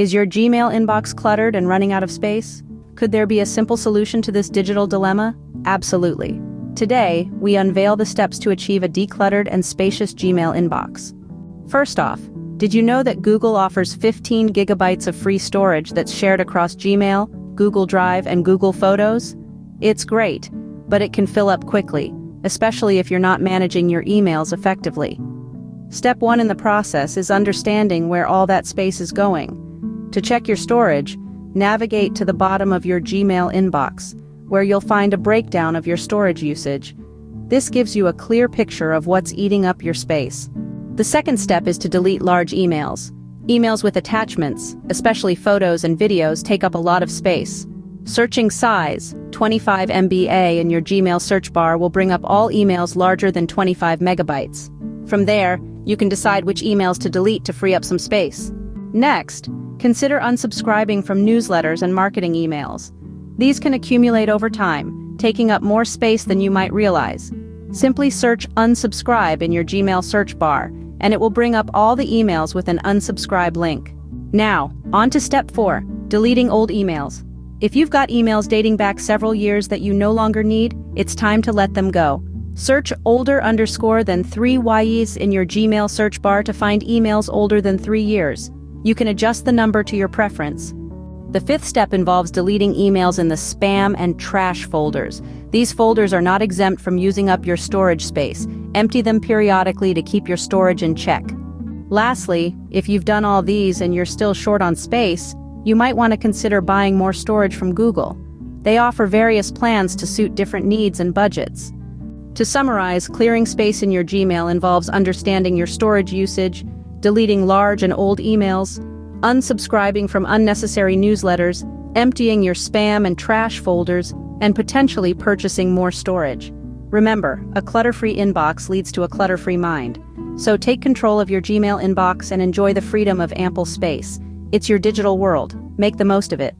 Is your Gmail inbox cluttered and running out of space? Could there be a simple solution to this digital dilemma? Absolutely. Today, we unveil the steps to achieve a decluttered and spacious Gmail inbox. First off, did you know that Google offers 15 gigabytes of free storage that's shared across Gmail, Google Drive, and Google Photos? It's great, but it can fill up quickly, especially if you're not managing your emails effectively. Step 1 in the process is understanding where all that space is going. To check your storage, navigate to the bottom of your Gmail inbox, where you'll find a breakdown of your storage usage. This gives you a clear picture of what's eating up your space. The second step is to delete large emails. Emails with attachments, especially photos and videos, take up a lot of space. Searching size, 25 MB in your Gmail search bar will bring up all emails larger than 25 megabytes. From there, you can decide which emails to delete to free up some space. Next, consider unsubscribing from newsletters and marketing emails. These can accumulate over time, taking up more space than you might realize. Simply search unsubscribe in your Gmail search bar, and it will bring up all the emails with an unsubscribe link. Now, on to step 4, deleting old emails. If you've got emails dating back several years that you no longer need, it's time to let them go. Search older_than 3 years in your Gmail search bar to find emails older than 3 years. You can adjust the number to your preference. The fifth step involves deleting emails in the spam and trash folders. These folders are not exempt from using up your storage space. Empty them periodically to keep your storage in check. Lastly, if you've done all these and you're still short on space, you might want to consider buying more storage from Google. They offer various plans to suit different needs and budgets. To summarize, clearing space in your Gmail involves understanding your storage usage, deleting large and old emails, unsubscribing from unnecessary newsletters, emptying your spam and trash folders, and potentially purchasing more storage. Remember, a clutter-free inbox leads to a clutter-free mind. So take control of your Gmail inbox and enjoy the freedom of ample space. It's your digital world. Make the most of it.